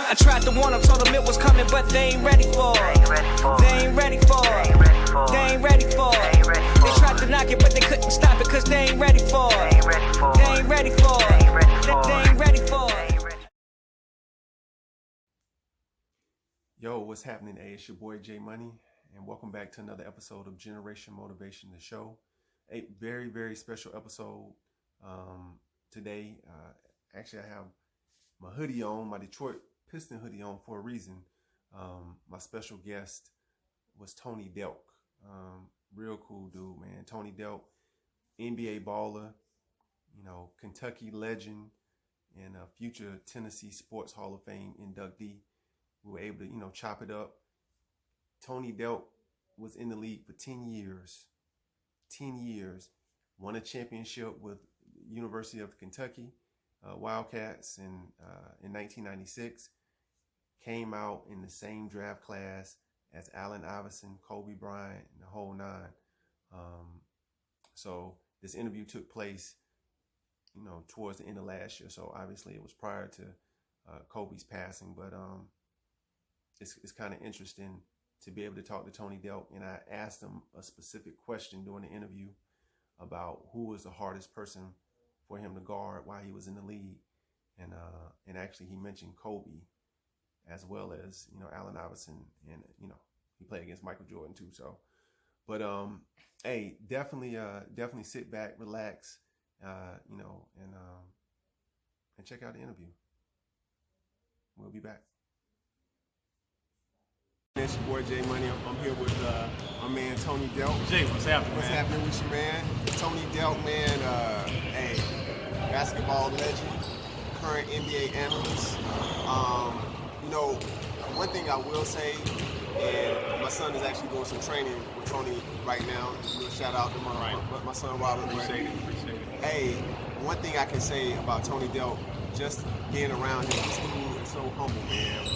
I tried to warn them, told them it was coming, but they ain't ready for it. They ain't ready for it. They ain't ready for it. They tried to knock it, but they couldn't stop it, cause they ain't ready for it. They ain't ready for it. They ain't ready for it. Yo, what's happening? Hey, it's your boy J Money, and welcome back to another episode of Generation Motivation, the show. A very, very special episode today. Actually, I have my hoodie on, my Detroit Piston hoodie on for a reason. My special guest was Tony Delk. Real cool dude, man. Tony Delk, NBA baller, Kentucky legend, and a future Tennessee Sports Hall of Fame inductee. We were able to, chop it up. Tony Delk was in the league for 10 years. 10 years. Won a championship with University of Kentucky Wildcats in 1996. Came out in the same draft class as Allen Iverson, Kobe Bryant, and the whole nine. So this interview took place, towards the end of last year. So obviously it was prior to Kobe's passing, but it's kind of interesting to be able to talk to Tony Delk. And I asked him a specific question during the interview about who was the hardest person for him to guard while he was in the league. And actually he mentioned Kobe as well as, Allen Iverson, and, he played against Michael Jordan too. So, but, hey, definitely sit back, relax, and check out the interview. We'll be back. It's your boy J Money. I'm here with my man Tony Delk. Jay, what's happening, What's man? happening with you, man? Tony Delk, man. Hey, basketball legend, current NBA analyst. One thing I will say, and my son is actually doing some training with Tony right now. Shout out to my son Robert. Appreciate it. Hey, one thing I can say about Tony Delk, just being around him, this dude is so humble, man.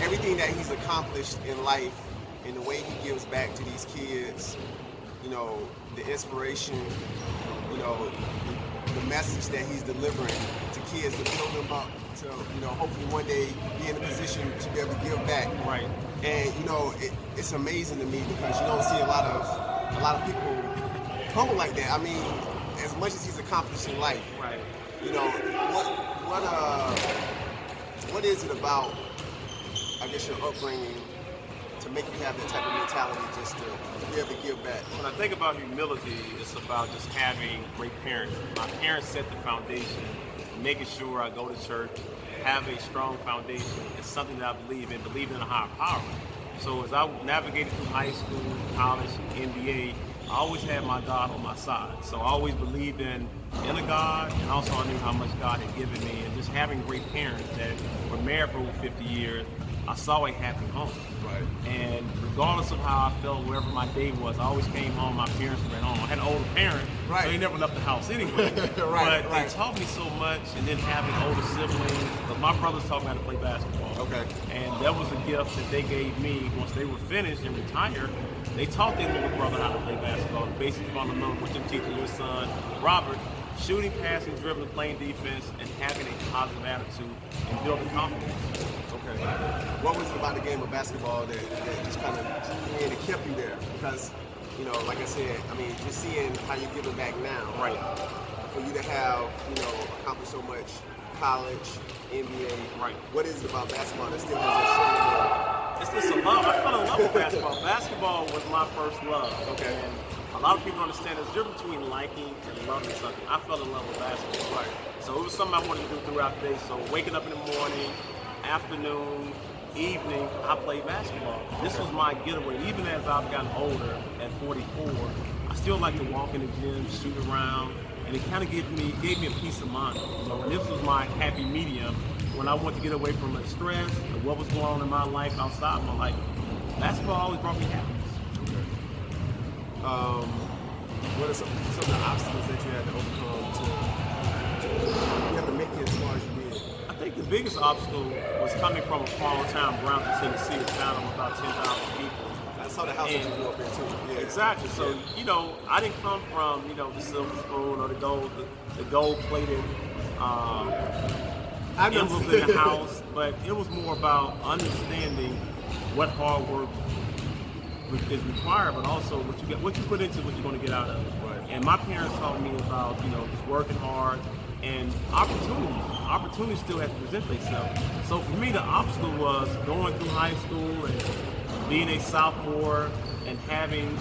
Everything that he's accomplished in life and the way he gives back to these kids, the inspiration, the message that he's delivering to kids to build them up to, hopefully one day be in a position to be able to give back. Right. And, it's amazing to me because you don't see a lot of people humble like that. I mean, as much as he's accomplished in life, Right. What is it about, I guess, your upbringing to make you have that type of mentality just to be able to give back? When I think about humility, it's about just having great parents. My parents set the foundation, making sure I go to church, have a strong foundation. It's something that I believe in a higher power. So as I navigated through high school, college, NBA, I always had my God on my side. So I always believed in a God, and also I knew how much God had given me. And just having great parents that were married for over 50 years, I saw a happy home. Right. And regardless of how I felt, wherever my day was, I always came home, my parents were at home. I had an older parent, right. So they never left the house anyway. Right. They taught me so much, and then having older siblings, because my brothers taught me how to play basketball. Okay. And that was a gift that they gave me once they were finished and retired. They taught their little brother how to play basketball, the basic fundamentals, which I'm teaching your son, Robert. Shooting, passing, dribbling, playing defense, and having a positive attitude and building confidence. Okay. What was it about the game of basketball that just kind of drew you in and kept you there? Because, like I said, I mean, just seeing how you're giving back now. Right. For you to have, accomplished so much, college, NBA. Right. What is it about basketball that still has that It's just a love. I fell in love with basketball. Basketball was my first love. Okay. And a lot of people don't understand there's a difference between liking and loving something. I fell in love with basketball. Right. So it was something I wanted to do throughout the day. So waking up in the morning, afternoon, evening, I played basketball. This was my getaway. Even as I've gotten older, at 44, I still like to walk in the gym, shoot around, and it kind of gave me a peace of mind. So this was my happy medium when I wanted to get away from the stress and what was going on in my life outside my life. Basketball always brought me happiness. What are some of the obstacles that you had to overcome to make it as far as you did? I think the biggest obstacle was coming from a small town, Brownton, Tennessee, a town of about 10,000 people. I saw the house that you grew up in too. Yeah. Exactly. So, I didn't come from, the silver spoon or the gold-plated emblems in the house, but it was more about understanding what hard work is required, but also what you put into what you're going to get out of it. Right. And my parents taught me about just working hard and opportunities still have to present themselves. So for me, the obstacle was going through high school and being a sophomore and having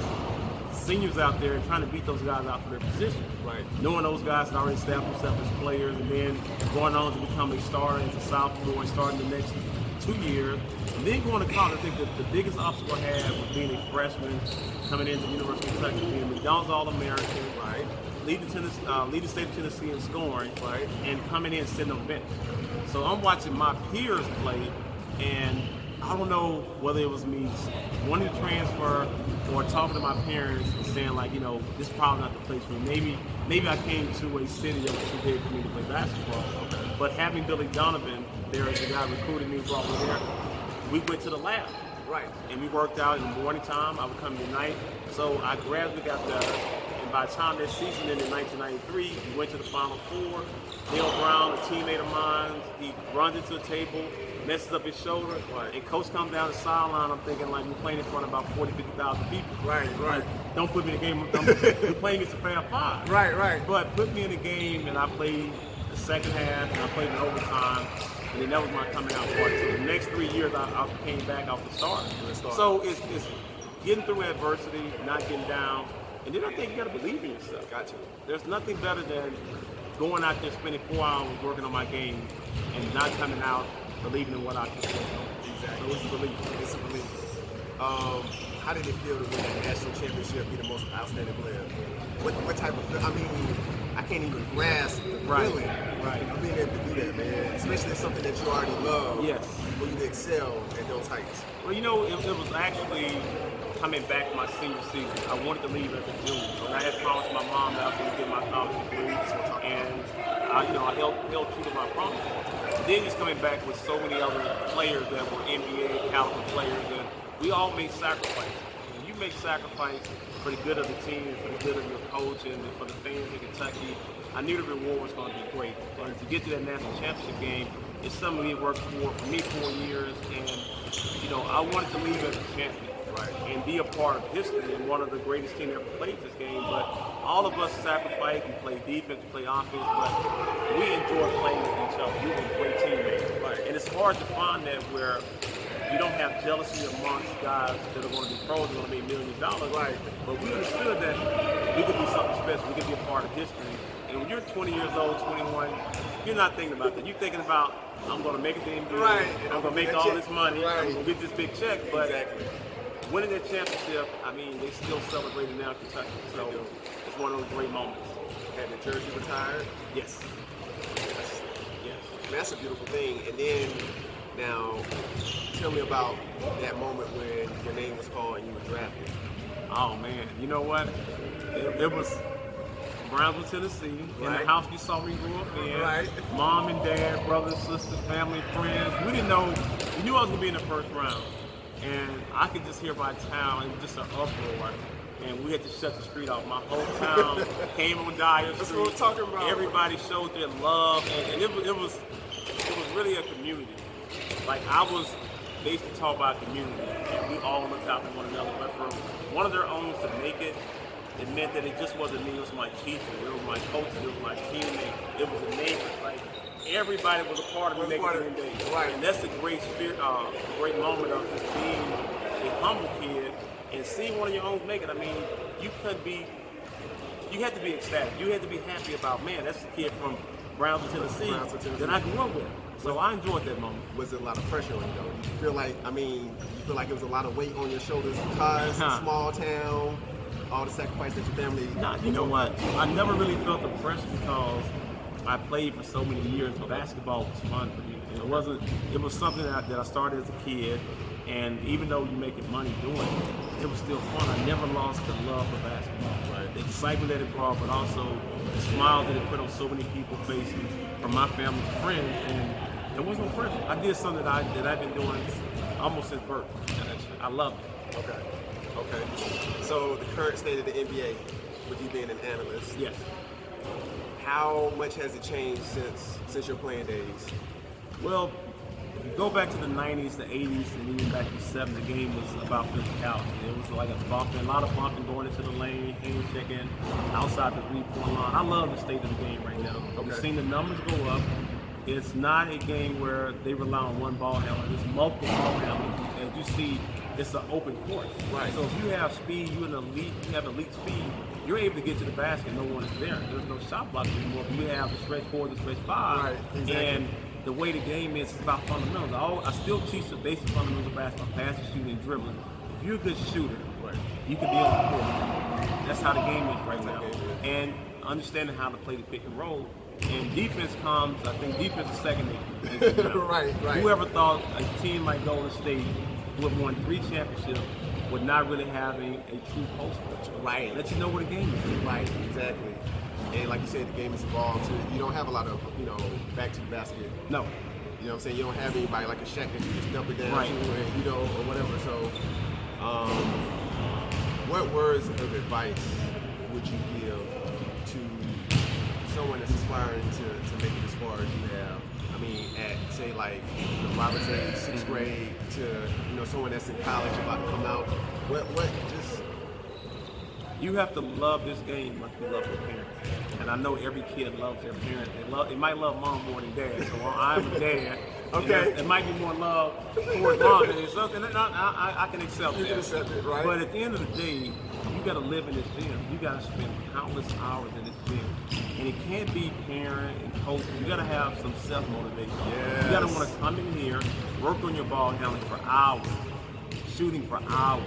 seniors out there and trying to beat those guys out for their positions. Right. Knowing those guys had already established themselves as players and then going on to become a starter as a sophomore and starting the next 2 years. And then going to college, I think that the biggest obstacle I had was being a freshman coming into the University of Kentucky, being a McDonald's All-American, Right. leading the state of Tennessee in scoring, Right. and coming in sitting on the bench. So I'm watching my peers play, and I don't know whether it was me wanting to transfer or talking to my parents and saying like, this is probably not the place for me. Maybe I came to a city that was too big for me to play basketball. But having Billy Donovan there as the guy recruited me, brought me there, we went to the lab. Right. And we worked out in the morning time. I would come at night. So I gradually got better. And by the time that season ended in 1993, we went to the Final Four. Neil Brown, a teammate of mine, he runs into the table, messes up his shoulder, and coach comes down the sideline. I'm thinking like we're playing in front of about 40, 50,000 people. Right. Like, don't put me in the game. We're playing against a Fab Five. Right. But put me in the game, and I played the second half, and I played in overtime. And then that was my coming out party. So the next 3 years, I came back off the start. So it's getting through adversity, not getting down. And then I think you got to believe in yourself. Gotcha. There's nothing better than going out there, spending 4 hours working on my game, and not coming out believing in what I can do. Exactly. So it's a belief. It's a belief. How did it feel to win the national championship, be the most outstanding player? What type of, I can't even grasp the feeling of being able to do that, man. Especially something that you already love. Yes. For you to excel at those heights. Well, it was actually coming back my senior season. I wanted to leave as a junior. And I had promised my mom that I was going to get my college degree. And I held true to my promise. And then just coming back with so many other players that were NBA caliber players, and we all make sacrifices. And you make sacrifice for the good of the team, for the good of your coach, and for the fans in Kentucky. I knew the reward was going to be great. And to get to that national championship game, it's something we worked for me 4 years, and I wanted to leave as a champion. Right. And be a part of history and one of the greatest teams ever played this game. But all of us sacrificed. We played defense, we played offense, but we enjoy playing with each other. We were great teammates. Right. And it's hard to find that where you don't have jealousy amongst guys that are going to be pros and going to make millions of dollars. Right. But we understood that we could be something special. We could be a part of history. And when you're 20 years old, 21, you're not thinking about that. You're thinking about, I'm going to make it to the NBA. Right. And I'm going to make all this money. Right. I'm going to get this big check. But exactly. Winning that championship, they still celebrate it now in Kentucky. So it's one of those great moments. Had the jersey retired? Yes. Yes. That's a beautiful thing. And then, now, tell me about that moment when your name was called and you were drafted. Oh, man. You know what? It was Brownsville, Tennessee, in the house we saw we grew up in. Right. Mom and dad, brothers, sisters, family, friends. We didn't know. We knew I was going to be in the first round. And I could just hear by town, it was just an uproar. And we had to shut the street off. My whole town came on Dyer Street. That's what we're talking about. Everybody showed their love, and it was really a community. Like, I was basically taught by a community, and we all looked out for one another. But for one of their owners to make it, it meant that it just wasn't me, it was my teacher, it was my coach, it was my teammate, it was the neighbors. Like, everybody was a part of me making it day. Right. And that's the great spirit, great moment of just being a humble kid and seeing one of your own make it. I mean, you had to be ecstatic. You had to be happy about, man, that's the kid from Brownsville, Tennessee that I grew up with. So I enjoyed that moment. Was it a lot of pressure on you though? You feel like it was a lot of weight on your shoulders because it's a small town, all the sacrifice that your family... Nah, you know what? I never really felt the pressure because I played for so many years, but basketball was fun for me. And it was something that I started as a kid, and even though you're making money doing it, it was still fun. I never lost the love for basketball. Right? The excitement that it brought, but also the smile that it put on so many people's faces from my family and friends, and there was no pressure. I did something that I've been doing almost since birth. I loved it. Okay. So the current state of the NBA, with you being an analyst. Yes. How much has it changed since your playing days? Well, if you go back to the 90s, the 80s, and even back to the 70s, the game was about physicality. It was like a lot of bumping going into the lane, hand checking, outside the 3-point line. I love the state of the game right now. Okay. We've seen the numbers go up. It's not a game where they rely on one ball handler. There's multiple ball handlers. As you see, it's an open court. Right. So if you have speed, you have elite speed, you're able to get to the basket. No one is there. There's no shot block anymore. You have the stretch 4, the stretch 5. Right, exactly. And the way the game is, it's about fundamentals. I still teach the basic fundamentals of basketball: passing, shooting, and dribbling. If you're a good shooter, Right. you can be on the court. That's how the game is right now. And understanding how to play the pick and roll. And defense comes, I think defense is second nature. Right. Whoever thought a team like Golden State, who have won 3 championships, would not really having a true post coach. Right. Let you know what the game is. Right, exactly. And like you said, the game has evolved too. You don't have a lot of, back to the basket. No. You know what I'm saying? You don't have anybody like a Shaq that you just dump it down Right. to, and, or whatever. So, what words of advice would you give to someone that's aspiring to make it as far as you have? I mean, at say like Robert's age, 6th grade, to someone that's in college about to come out. What just You have to love this game like you love your parents. And I know every kid loves their parents. They might love mom more than dad. So I'm a dad. Okay. It might be more love towards mom than something. I can accept you that. can accept it, right? But at the end of the day, you got to live in this gym. You got to spend countless hours in this gym. And it can't be parent and coach. You got to have some self-motivation. Yes. You got to want to come in here, work on your ball handling for hours, shooting for hours,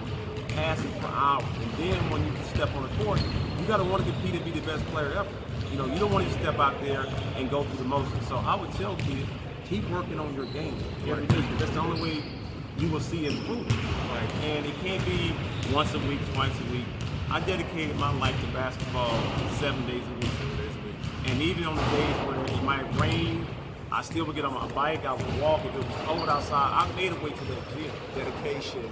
passing for hours. And then when you step on the court, you got to want to compete and be the best player ever. You don't want to step out there and go through the motions. So I would tell kids, keep working on your game every day, because that's the only way you will see improvement. Right. And it can't be once a week, twice a week. I dedicated my life to basketball 7 days a week. And even on the days where it might rain, I still would get on my bike, I would walk. If it was cold outside, I made a way to that gym. Dedication,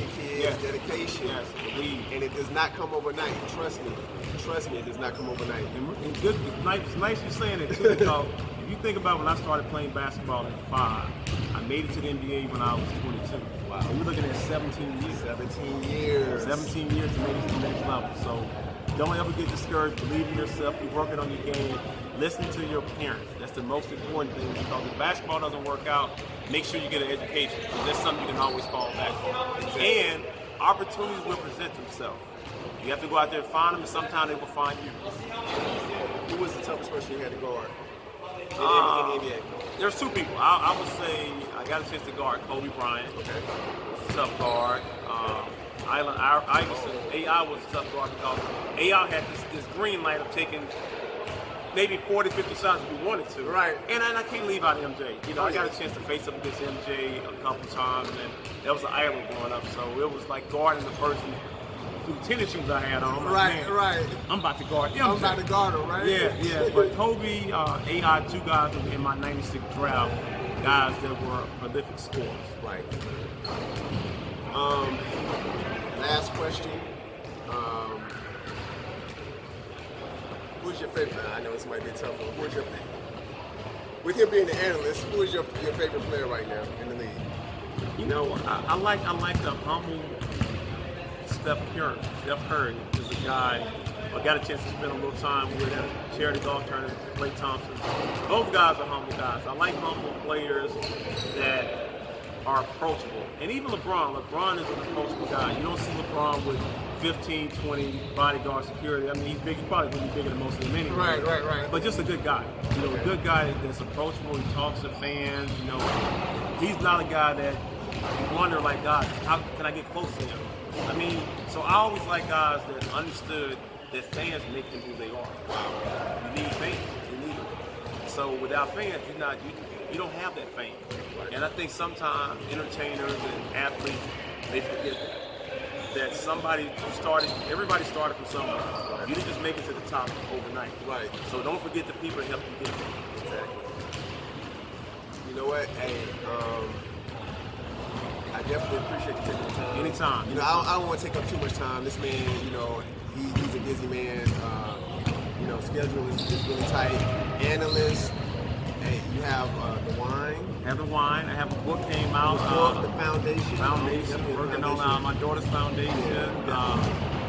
kids, Yes. dedication. Yes, believe. And it does not come overnight. Trust me, it does not come overnight. And good, it's nice you're saying it too, because if you think about when I started playing basketball at 5, I made it to the NBA when I was 22. Wow. So you're looking at 17 years. 17 years. 17 years to make it to the next level. So don't ever get discouraged. Believe in yourself. Keep working on your game. Listen to your parents. That's the most important thing, because if basketball doesn't work out, make sure you get an education. That's something you can always fall back on. And opportunities will present themselves. You have to go out there and find them, and sometimes they will find you. Who was the toughest person you had to guard in the NBA? There's 2 people. I would say I got a chance to guard Kobe Bryant. Okay. He was a tough guard. AI was a tough guard because AI had this green light of taking maybe 40, 50 shots if we wanted to. Right. And I can't leave out MJ. I got a chance to face up against MJ a couple times, and that was an island going up. So it was like guarding the person through the tennis shoes I had on. I'm like, man, Right. I'm about to guard MJ. I'm about to guard him, right? Yeah. But Kobe, AI, 2 guys in my 96 draft, guys that were prolific scorers. Right. Last question. Who's your favorite? I know this might be a tough one. Who's your favorite? With him being the analyst, who is your favorite player right now in the league? I like the humble Steph Curry is a guy I got a chance to spend a little time with at a charity golf tournament, Clay Thompson. Both guys are humble guys. I like humble players that are approachable. And even LeBron is an approachable guy. You don't see LeBron with 15, 20 bodyguard security. I mean, he's big. He's probably going to be bigger than most of them anyway. Right. But just a good guy. A good guy that's approachable. He talks to fans. He's not a guy that you wonder, like, God, how can I get close to him? I mean, so I always like guys that understood that fans make them who they are. You need fans. You need them. So without fans, you don't have that fame. And I think sometimes entertainers and athletes, they forget that everybody started from somewhere. You didn't just make it to the top overnight. Right. So don't forget the people that helped you get there. Exactly. You know what? Hey, I definitely appreciate you taking the time. Anytime. I don't want to take up too much time. This man, he's a busy man. Schedule is really tight. Analyst, Hey, you have the wine. I have the wine. I have a book came out. The foundation. Foundation. Working on my daughter's foundation.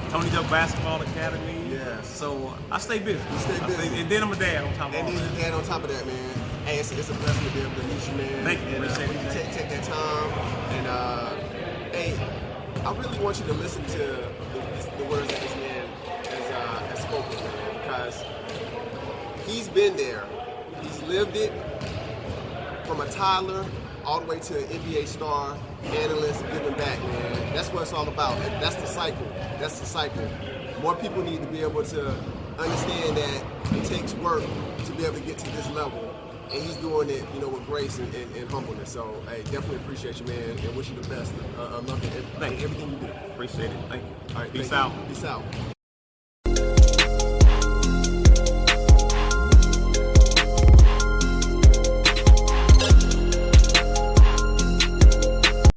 Tony Delk Basketball Academy. Yes. So I stay busy. You stay busy. And then I'm a dad on top of all And then that. he's a dad on top of that, man. Hey, it's a blessing to be able to meet you, man. Thank you. And, Appreciate it. take that time. And, hey, I really want you to listen to the words that this man has spoken, man, because he's been there. He's lived it from a toddler all the way to an NBA star, analyst, giving back, man. That's what it's all about. That's the cycle. That's the cycle. More people need to be able to understand that it takes work to be able to get to this level. And he's doing it, with grace and humbleness. So, hey, definitely appreciate you, man, and wish you the best of luck in everything you do. Appreciate it. Thank you. All right, Peace out. Peace out.